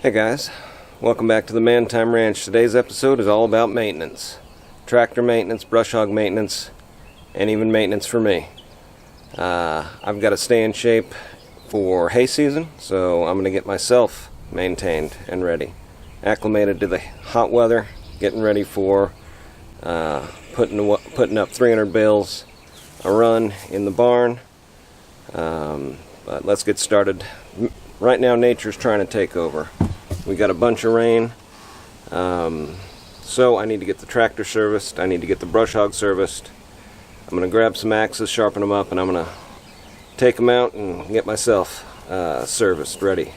Hey guys, welcome back to the Man Time Ranch. Today's episode is all about maintenance. Tractor maintenance, brush hog maintenance, and even maintenance for me. I've got to stay in shape for hay season, so I'm going to get myself maintained and ready. Acclimated to the hot weather, getting ready for putting up 300 bales a run in the barn. But let's get started. Right now nature's trying to take over. We got a bunch of rain, so I need to get the tractor serviced, I need to get the brush hog serviced. I'm going to grab some axes, sharpen them up, and I'm going to take them out and get myself serviced, ready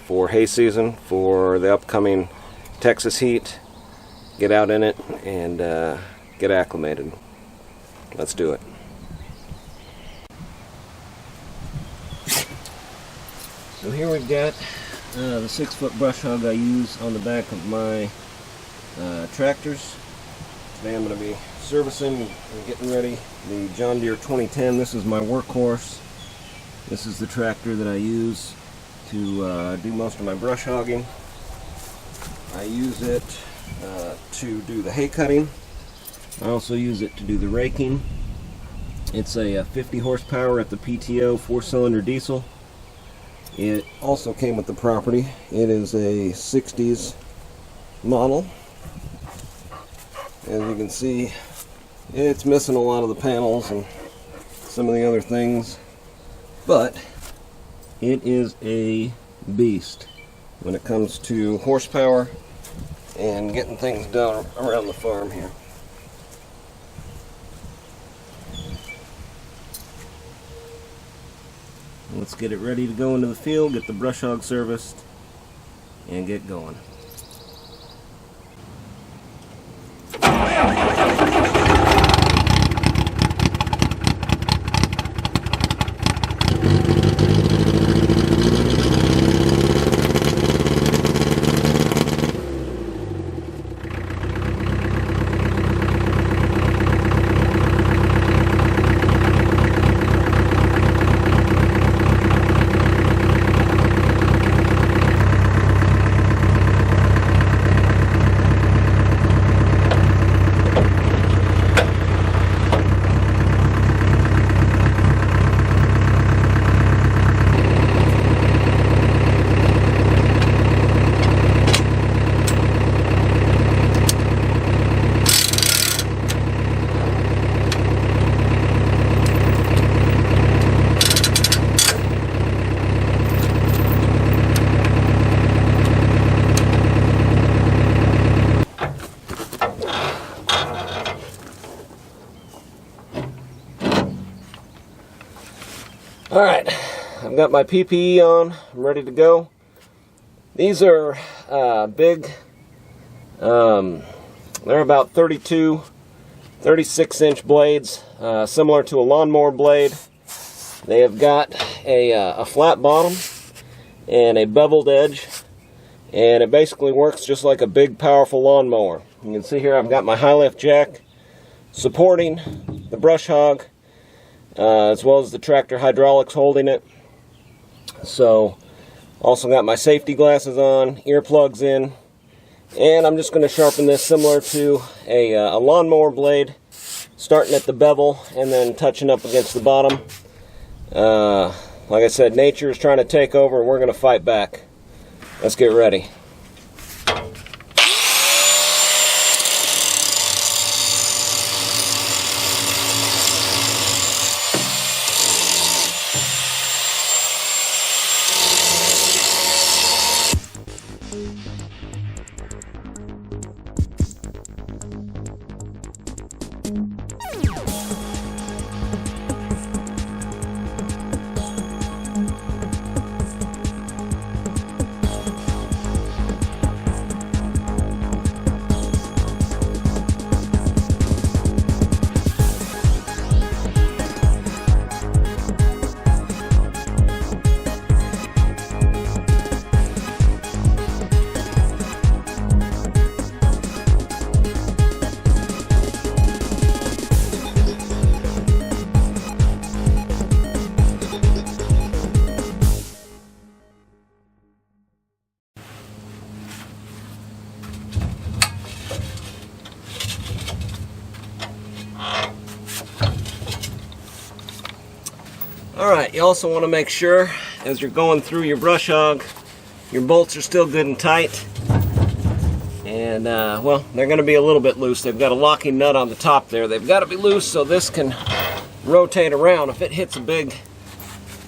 for hay season, for the upcoming Texas heat. Get out in it and get acclimated. Let's do it. So here we've got the 6-foot brush hog I use on the back of my tractors. Today I'm going to be servicing and getting ready the John Deere 2010. This is my workhorse. This is the tractor that I use to do most of my brush hogging. I use it to do the hay cutting. I also use it to do the raking. It's a 50 horsepower at the PTO 4-cylinder diesel. It also came with the property. It is a 60s model. As you can see, it's missing a lot of the panels and some of the other things, but it is a beast when it comes to horsepower and getting things done around the farm here. Let's get it ready to go into the field, get the brush hog serviced, and get going. Alright, I've got my PPE on, I'm ready to go. These are big, they're about 32, 36-inch blades, similar to a lawnmower blade. They have got a flat bottom and a beveled edge, and it basically works just like a big, powerful lawnmower. You can see here I've got my high lift jack supporting the brush hog, as well as the tractor hydraulics holding it. So, also got my safety glasses on, earplugs in, and I'm just going to sharpen this similar to a lawnmower blade, starting at the bevel and then touching up against the bottom. Like I said, nature is trying to take over and we're going to fight back. Let's get ready. Alright, you also want to make sure as you're going through your brush hog, your bolts are still good and tight. And, well, they're going to be a little bit loose. They've got a locking nut on the top there. They've got to be loose so this can rotate around. If it hits a big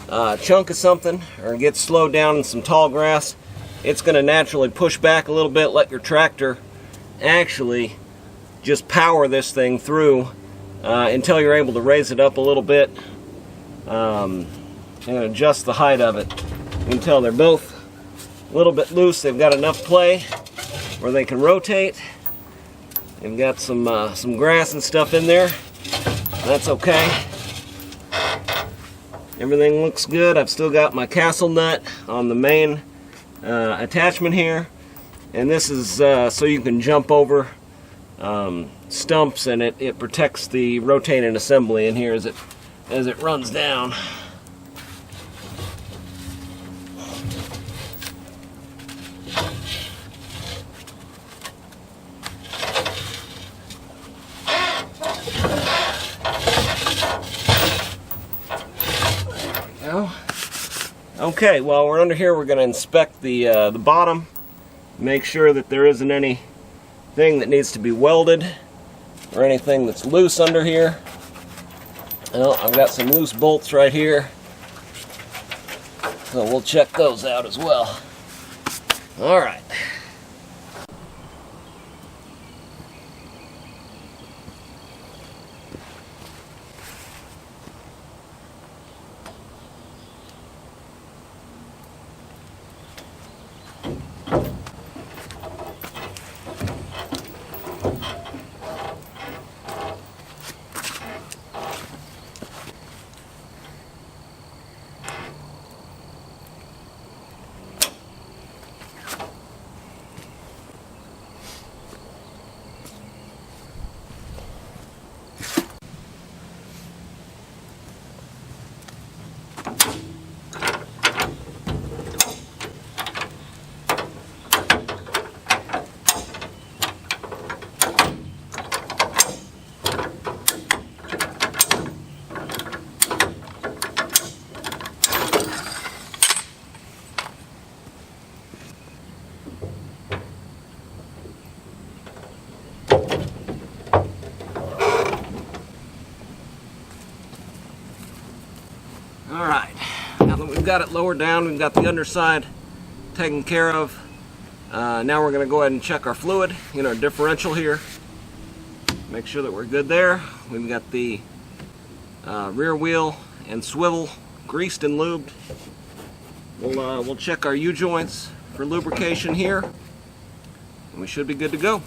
chunk of something or gets slowed down in some tall grass, it's going to naturally push back a little bit, let your tractor actually just power this thing through until you're able to raise it up a little bit and adjust the height of it until they're both a little bit loose. They've got enough play where they can rotate. They've got some grass and stuff in there. That's okay. Everything looks good. I've still got my castle nut on the main attachment here, and this is so you can jump over stumps, and it protects the rotating assembly in here as it runs down. Okay, while we're under here, we're going to inspect the bottom, make sure that there isn't anything that needs to be welded or anything that's loose under here. Well, I've got some loose bolts right here, so we'll check those out as well. All right. Alright, now that we've got it lowered down, we've got the underside taken care of. Now we're going to go ahead and check our fluid in our differential here. Make sure that we're good there. We've got the rear wheel and swivel greased and lubed. We'll check our U-joints for lubrication here, and we should be good to go.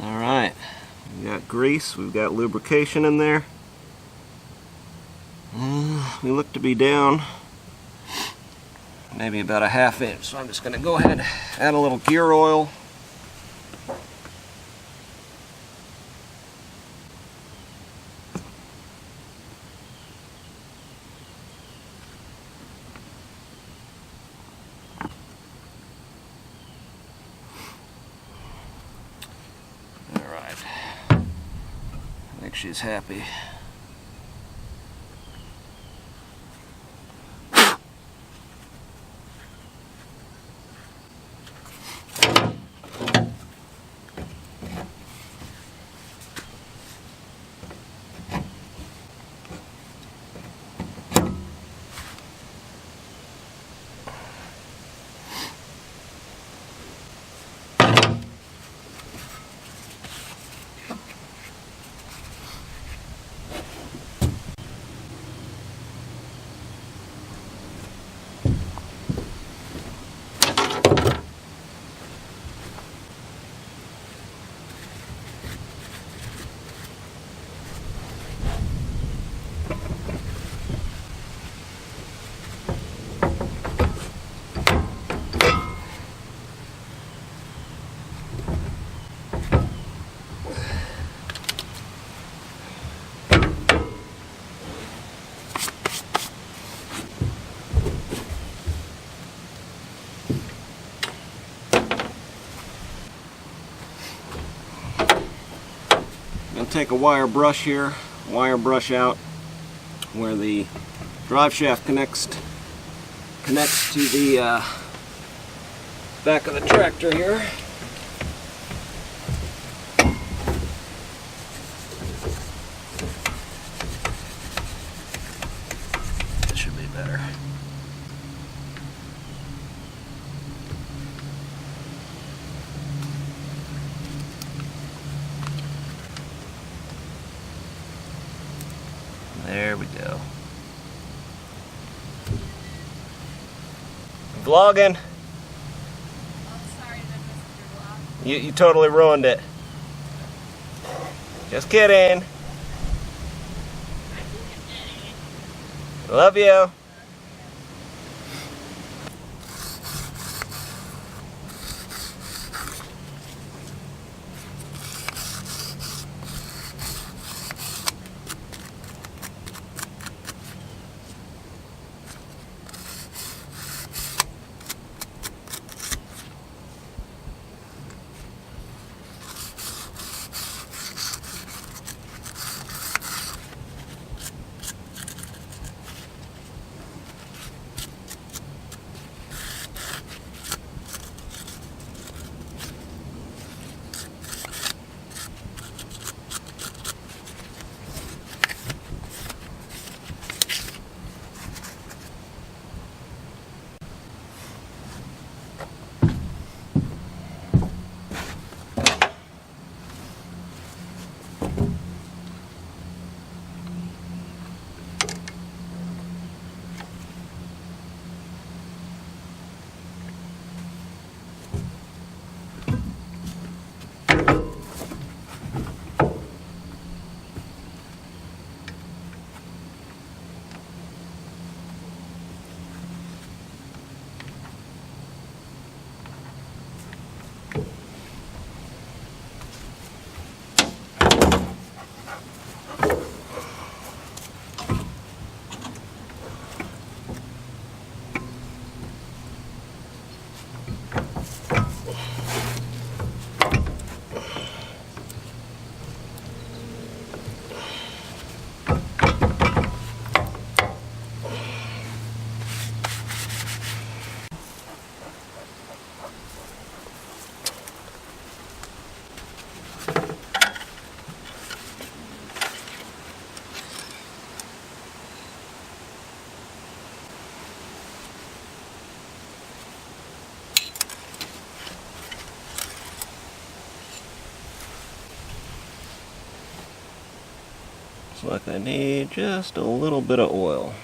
Alright, we've got grease, we've got lubrication in there. We look to be down maybe about a ½ inch, so I'm just going to go ahead and add a little gear oil. I think she's happy. take a wire brush here, wire brush out where the drive shaft connects to the back of the tractor here. That should be better. There we go. Vlogging. Oh, sorry, did I miss your vlog? You totally ruined it. Just kidding. Love you. Looks like I need just a little bit of oil.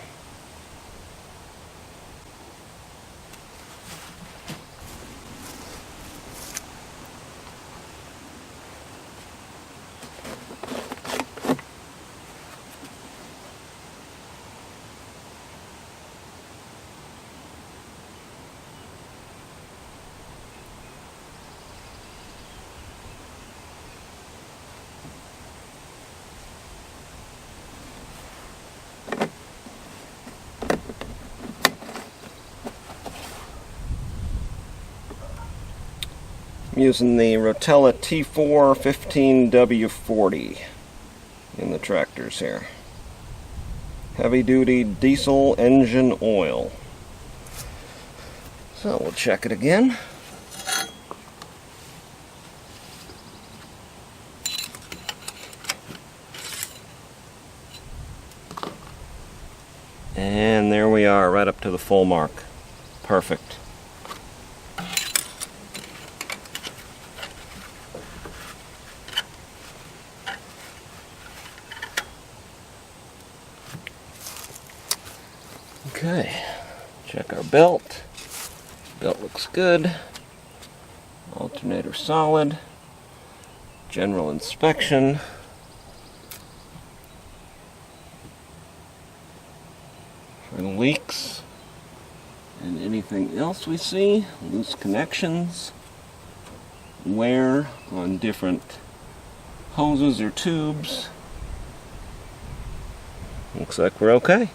I'm using the Rotella T4 15W40 in the tractors here. Heavy duty diesel engine oil. So we'll check it again. And there we are, right up to the full mark. Perfect. Okay, check our belt. Belt looks good. Alternator solid. General inspection. For leaks and anything else we see, loose connections, wear on different hoses or tubes. Looks like we're okay.